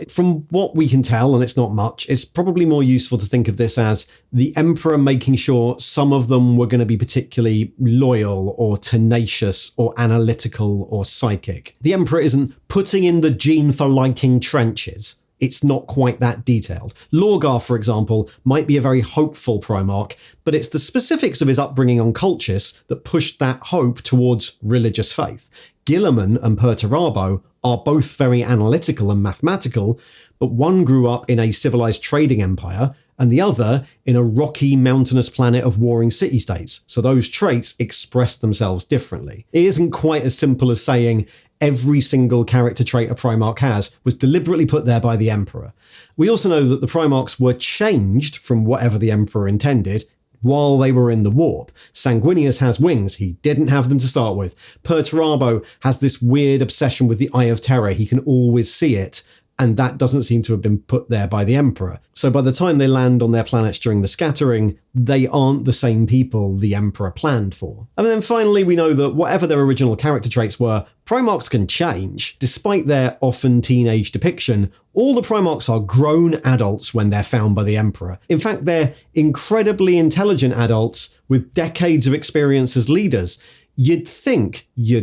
From what we can tell, and it's not much, it's probably more useful to think of this as the Emperor making sure some of them were going to be particularly loyal, or tenacious, or analytical, or psychic. The Emperor isn't putting in the gene for liking trenches. It's not quite that detailed. Lorgar, for example, might be a very hopeful Primarch, but it's the specifics of his upbringing on Cultists that pushed that hope towards religious faith. Guilliman and Perturabo are both very analytical and mathematical, but one grew up in a civilized trading empire, and the other in a rocky, mountainous planet of warring city-states, so those traits express themselves differently. It isn't quite as simple as saying every single character trait a Primarch has was deliberately put there by the Emperor. We also know that the Primarchs were changed from whatever the Emperor intended while they were in the warp. Sanguinius has wings, he didn't have them to start with. Perturabo has this weird obsession with the Eye of Terror, he can always see it, and that doesn't seem to have been put there by the Emperor. So by the time they land on their planets during the scattering, they aren't the same people the Emperor planned for. And then finally, we know that whatever their original character traits were, Primarchs can change. Despite their often teenage depiction, all the Primarchs are grown adults when they're found by the Emperor. In fact, they're incredibly intelligent adults with decades of experience as leaders. You'd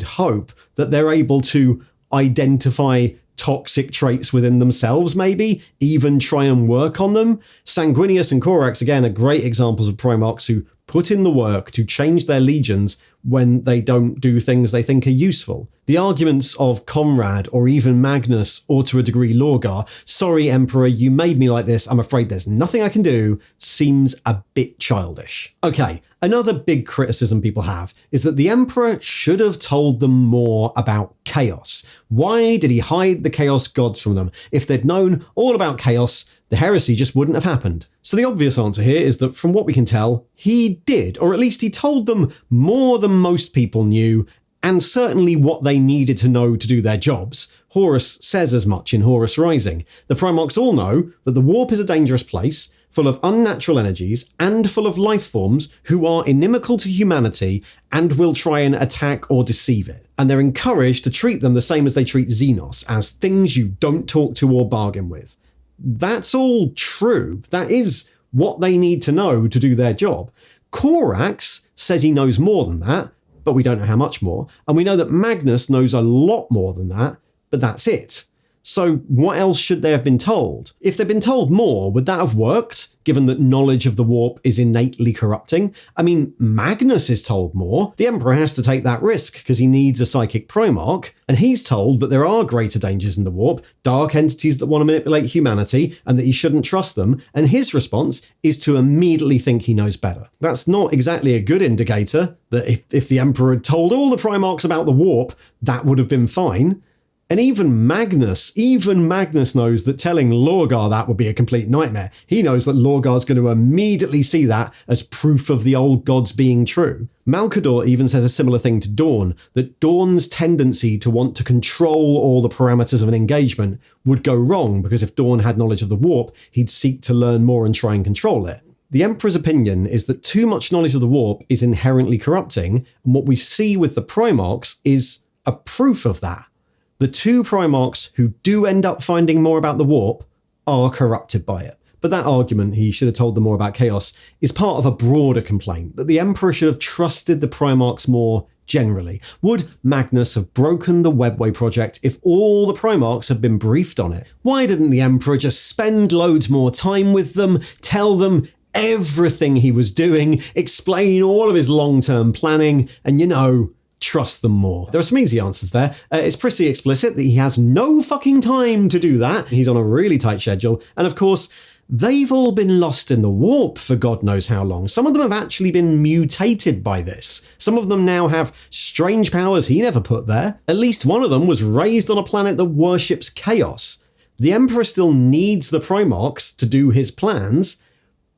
hope that they're able to identify toxic traits within themselves, maybe, even try and work on them. Sanguinius and Corax, again, are great examples of Primarchs who put in the work to change their legions when they don't do things they think are useful. The arguments of Konrad, or even Magnus, or to a degree Lorgar, sorry Emperor, you made me like this, I'm afraid there's nothing I can do, seems a bit childish. Okay, another big criticism people have is that the Emperor should have told them more about chaos. Why did he hide the Chaos Gods from them? If they'd known all about chaos, the heresy just wouldn't have happened. So the obvious answer here is that from what we can tell, he did, or at least he told them more than most people knew, and certainly what they needed to know to do their jobs. Horus says as much in Horus Rising. The Primarchs all know that the warp is a dangerous place, full of unnatural energies and full of life forms who are inimical to humanity and will try and attack or deceive it. And they're encouraged to treat them the same as they treat Xenos, as things you don't talk to or bargain with. That's all true. That is what they need to know to do their job. Corax says he knows more than that, but we don't know how much more. And we know that Magnus knows a lot more than that, but that's it. So what else should they have been told? If they'd been told more, would that have worked, given that knowledge of the warp is innately corrupting? I mean, Magnus is told more. The Emperor has to take that risk because he needs a psychic Primarch, and he's told that there are greater dangers in the warp, dark entities that want to manipulate humanity, and that he shouldn't trust them, and his response is to immediately think he knows better. That's not exactly a good indicator that if the Emperor had told all the Primarchs about the warp, that would have been fine. And even Magnus knows that telling Lorgar that would be a complete nightmare. He knows that Lorgar's going to immediately see that as proof of the old gods being true. Malcador even says a similar thing to Dorn, that Dorn's tendency to want to control all the parameters of an engagement would go wrong, because if Dorn had knowledge of the warp, he'd seek to learn more and try and control it. The Emperor's opinion is that too much knowledge of the warp is inherently corrupting, and what we see with the Primarchs is a proof of that. The two Primarchs who do end up finding more about the warp are corrupted by it. But that argument, he should have told them more about chaos, is part of a broader complaint that the Emperor should have trusted the Primarchs more generally. Would Magnus have broken the Webway project if all the Primarchs had been briefed on it? Why didn't the Emperor just spend loads more time with them, tell them everything he was doing, explain all of his long-term planning, and trust them more? There are some easy answers there. It's pretty explicit that he has no fucking time to do that. He's on a really tight schedule. And of course, they've all been lost in the warp for God knows how long. Some of them have actually been mutated by this. Some of them now have strange powers he never put there. At least one of them was raised on a planet that worships chaos. The Emperor still needs the Primarchs to do his plans,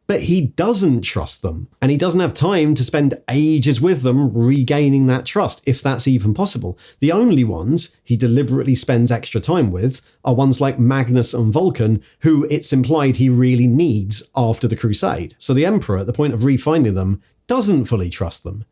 but he doesn't trust them, and he doesn't have time to spend ages with them regaining that trust, if that's even possible. The only ones he deliberately spends extra time with are ones like Magnus and Vulkan, who it's implied he really needs after the Crusade. So the Emperor, at the point of refinding them, doesn't fully trust them.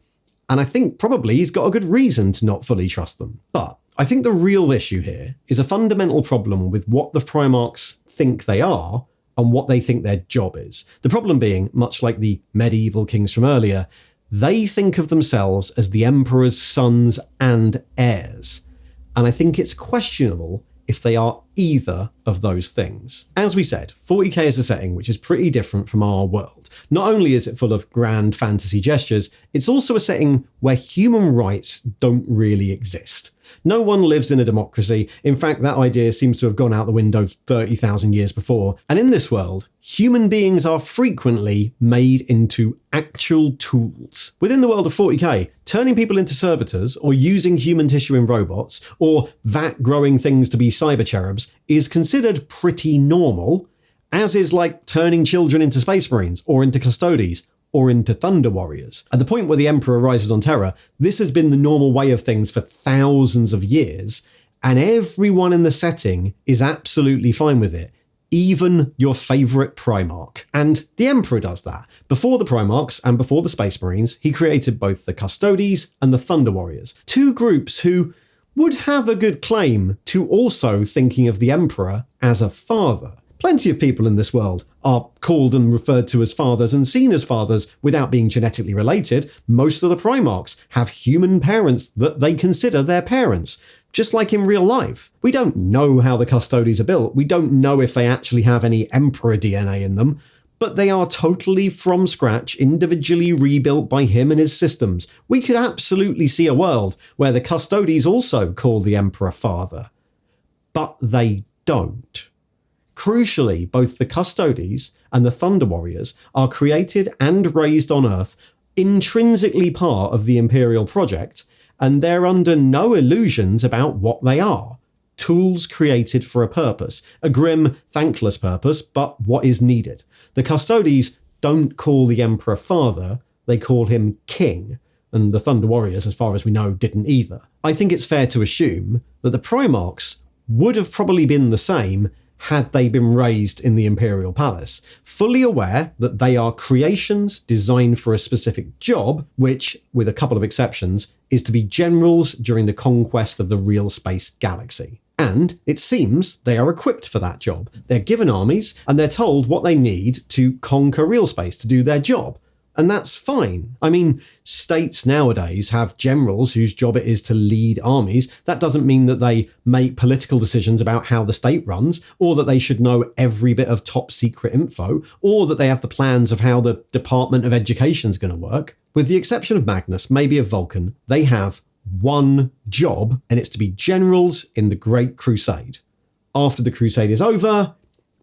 And I think probably he's got a good reason to not fully trust them. But I think the real issue here is a fundamental problem with what the Primarchs think they are and what they think their job is. The problem being, much like the medieval kings from earlier, they think of themselves as the Emperor's sons and heirs. And I think it's questionable if they are either of those things. As we said, 40k is a setting which is pretty different from our world. Not only is it full of grand fantasy gestures, it's also a setting where human rights don't really exist. No one lives in a democracy. In fact, that idea seems to have gone out the window 30,000 years before. And in this world, human beings are frequently made into actual tools. Within the world of 40k, turning people into servitors, or using human tissue in robots, or vat-growing things to be cyber cherubs is considered pretty normal, as is like turning children into space marines, or into custodies, or into Thunder Warriors. At the point where the Emperor rises on Terra, this has been the normal way of things for thousands of years, and everyone in the setting is absolutely fine with it, even your favourite Primarch. And the Emperor does that. Before the Primarchs and before the Space Marines, he created both the Custodies and the Thunder Warriors, two groups who would have a good claim to also thinking of the Emperor as a father. Plenty of people in this world are called and referred to as fathers and seen as fathers without being genetically related. Most of the Primarchs have human parents that they consider their parents, just like in real life. We don't know how the Custodies are built. We don't know if they actually have any Emperor DNA in them, but they are totally from scratch, individually rebuilt by him and his systems. We could absolutely see a world where the Custodies also call the Emperor father, but they don't. Crucially, both the Custodies and the Thunder Warriors are created and raised on Earth, intrinsically part of the Imperial project, and they're under no illusions about what they are. Tools created for a purpose, a grim, thankless purpose, but what is needed. The Custodies don't call the Emperor father, they call him king, and the Thunder Warriors, as far as we know, didn't either. I think it's fair to assume that the Primarchs would have probably been the same had they been raised in the Imperial Palace, fully aware that they are creations designed for a specific job, which, with a couple of exceptions, is to be generals during the conquest of the real space galaxy. And it seems they are equipped for that job. They're given armies, and they're told what they need to conquer real space to do their job. And that's fine. I mean, states nowadays have generals whose job it is to lead armies. That doesn't mean that they make political decisions about how the state runs, or that they should know every bit of top secret info, or that they have the plans of how the Department of Education is going to work. With the exception of Magnus, maybe of Vulkan, they have one job, and it's to be generals in the Great Crusade. After the Crusade is over,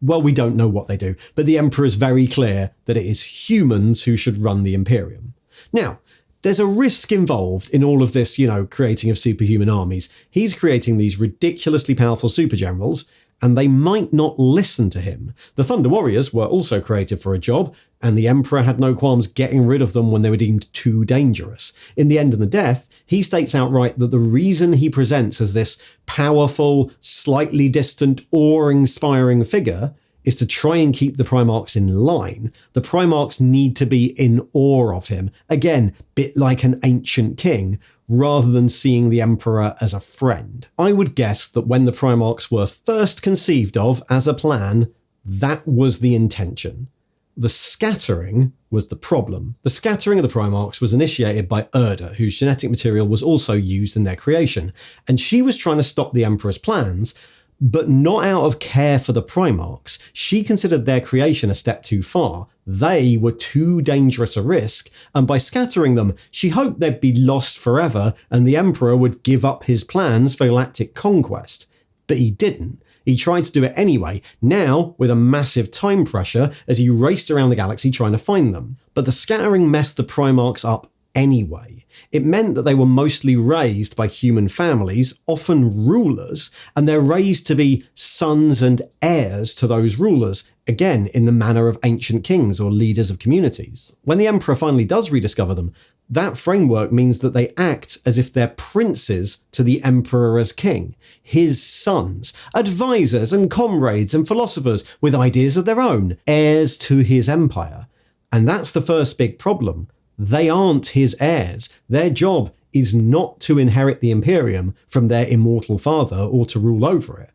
well, we don't know what they do, but the Emperor is very clear that it is humans who should run the Imperium. Now, there's a risk involved in all of this, creating of superhuman armies. He's creating these ridiculously powerful super generals, and they might not listen to him. The Thunder Warriors were also created for a job, and the Emperor had no qualms getting rid of them when they were deemed too dangerous. In The End and the Death, he states outright that the reason he presents as this powerful, slightly distant, awe-inspiring figure is to try and keep the Primarchs in line. The Primarchs need to be in awe of him. Again, bit like an ancient king, rather than seeing the Emperor as a friend. I would guess that when the Primarchs were first conceived of as a plan, that was the intention. The scattering was the problem. The scattering of the Primarchs was initiated by Erda, whose genetic material was also used in their creation, and she was trying to stop the Emperor's plans, but not out of care for the Primarchs. She considered their creation a step too far. They were too dangerous a risk, and by scattering them, she hoped they'd be lost forever and the Emperor would give up his plans for galactic conquest. But he didn't. He tried to do it anyway, now with a massive time pressure as he raced around the galaxy trying to find them. But the scattering messed the Primarchs up anyway. It meant that they were mostly raised by human families, often rulers, and they're raised to be sons and heirs to those rulers, again in the manner of ancient kings or leaders of communities. When the Emperor finally does rediscover them, that framework means that they act as if they're princes to the Emperor as king, his sons, advisors and comrades and philosophers with ideas of their own, heirs to his empire. And that's the first big problem. They aren't his heirs. Their job is not to inherit the Imperium from their immortal father or to rule over it.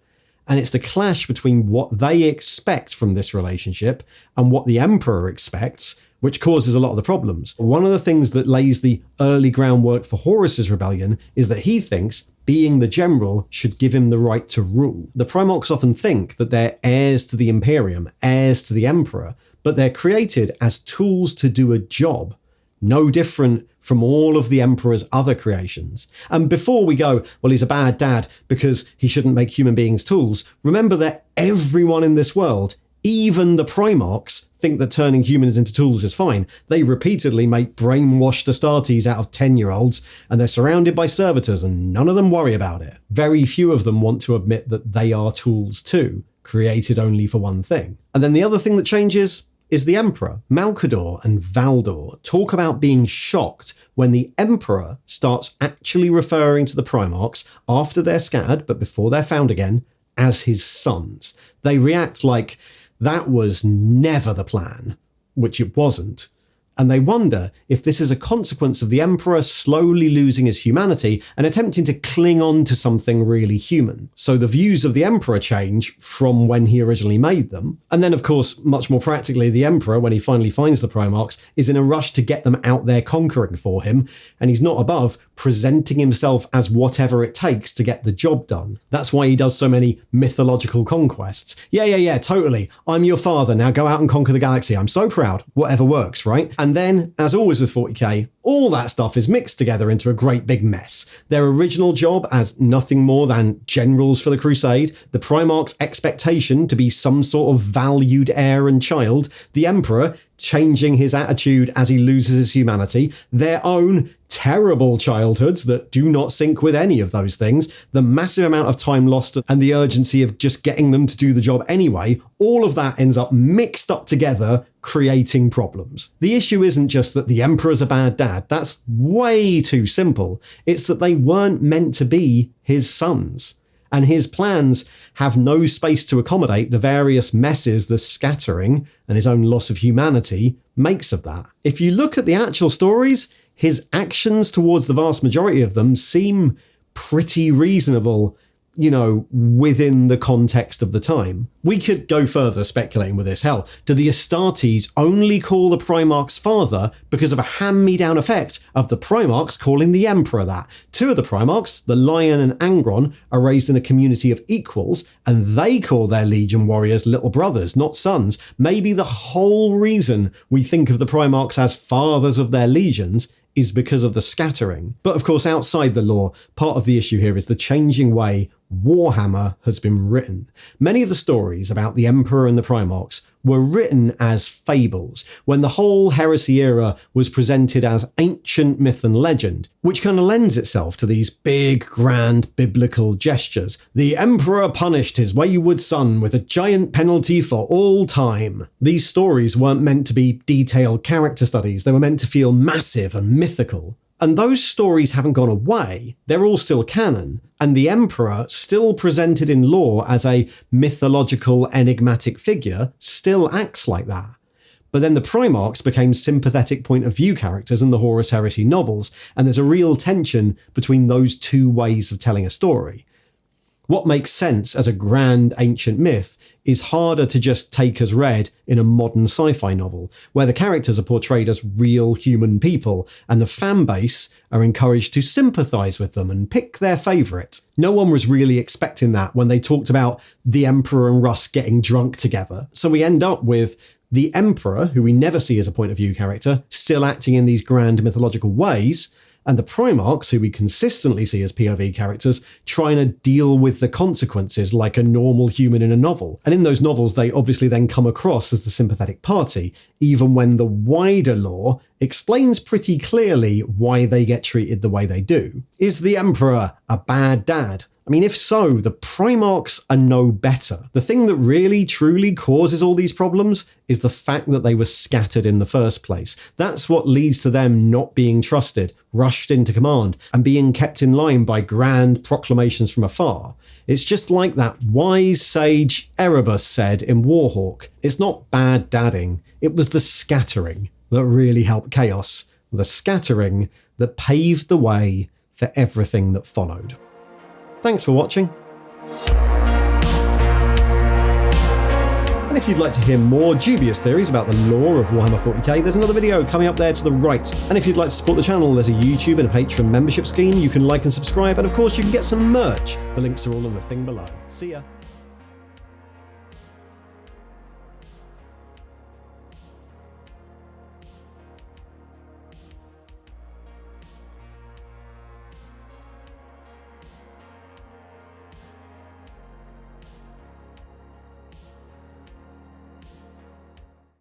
And it's the clash between what they expect from this relationship and what the Emperor expects, which causes a lot of the problems. One of the things that lays the early groundwork for Horus's rebellion is that he thinks being the general should give him the right to rule. The Primarchs often think that they're heirs to the Imperium, heirs to the Emperor, but they're created as tools to do a job. No different from all of the Emperor's other creations. And before we go, well, he's a bad dad because he shouldn't make human beings tools, remember that everyone in this world, even the Primarchs, think that turning humans into tools is fine. They repeatedly make brainwashed Astartes out of 10-year-olds, and they're surrounded by servitors, and none of them worry about it. Very few of them want to admit that they are tools too, created only for one thing. And then the other thing that changes is the Emperor. Malcador and Valdor talk about being shocked when the Emperor starts actually referring to the Primarchs after they're scattered, but before they're found again, as his sons. They react like that was never the plan, which it wasn't. And they wonder if this is a consequence of the Emperor slowly losing his humanity and attempting to cling on to something really human. So the views of the Emperor change from when he originally made them. And then, of course, much more practically, the Emperor, when he finally finds the Primarchs, is in a rush to get them out there conquering for him, and he's not above presenting himself as whatever it takes to get the job done. That's why he does so many mythological conquests. Yeah, totally. I'm your father, now go out and conquer the galaxy. I'm so proud. Whatever works, right? And then, as always with 40k, all that stuff is mixed together into a great big mess. Their original job as nothing more than generals for the Crusade, the Primarch's expectation to be some sort of valued heir and child, the Emperor changing his attitude as he loses his humanity, their own terrible childhoods that do not sync with any of those things, the massive amount of time lost and the urgency of just getting them to do the job anyway, all of that ends up mixed up together, creating problems. The issue isn't just that the Emperor's a bad dad, that's way too simple. It's that they weren't meant to be his sons. And his plans have no space to accommodate the various messes the scattering and his own loss of humanity makes of that. If you look at the actual stories, his actions towards the vast majority of them seem pretty reasonable, within the context of the time. We could go further speculating with this. Hell, do the Astartes only call the Primarchs father because of a hand-me-down effect of the Primarchs calling the Emperor that? Two of the Primarchs, the Lion and Angron, are raised in a community of equals, and they call their Legion warriors little brothers, not sons. Maybe the whole reason we think of the Primarchs as fathers of their legions is because of the scattering. But of course, outside the lore, part of the issue here is the changing way Warhammer has been written. Many of the stories about the Emperor and the Primarchs were written as fables, when the whole heresy era was presented as ancient myth and legend, which kind of lends itself to these big, grand biblical gestures. The Emperor punished his wayward son with a giant penalty for all time. These stories weren't meant to be detailed character studies, they were meant to feel massive and mythical. And those stories haven't gone away, they're all still canon, and the Emperor, still presented in lore as a mythological, enigmatic figure, still acts like that. But then the Primarchs became sympathetic point of view characters in the Horus Heresy novels, and there's a real tension between those two ways of telling a story. What makes sense as a grand ancient myth is harder to just take as read in a modern sci-fi novel, where the characters are portrayed as real human people, and the fan base are encouraged to sympathise with them and pick their favourite. No one was really expecting that when they talked about the Emperor and Russ getting drunk together. So we end up with the Emperor, who we never see as a point of view character, still acting in these grand mythological ways, and the Primarchs, who we consistently see as POV characters, trying to deal with the consequences like a normal human in a novel. And in those novels, they obviously then come across as the sympathetic party, even when the wider lore explains pretty clearly why they get treated the way they do. Is the Emperor a bad dad? I mean, if so, the Primarchs are no better. The thing that really, truly causes all these problems is the fact that they were scattered in the first place. That's what leads to them not being trusted, rushed into command, and being kept in line by grand proclamations from afar. It's just like that wise sage Erebus said in Warhawk, it's not bad dadding, it was the scattering that really helped chaos. The scattering that paved the way for everything that followed. Thanks for watching. And if you'd like to hear more dubious theories about the lore of Warhammer 40k, there's another video coming up there to the right. And if you'd like to support the channel, there's a YouTube and a Patreon membership scheme. You can like and subscribe, and of course you can get some merch. The links are all in the thing below. See ya.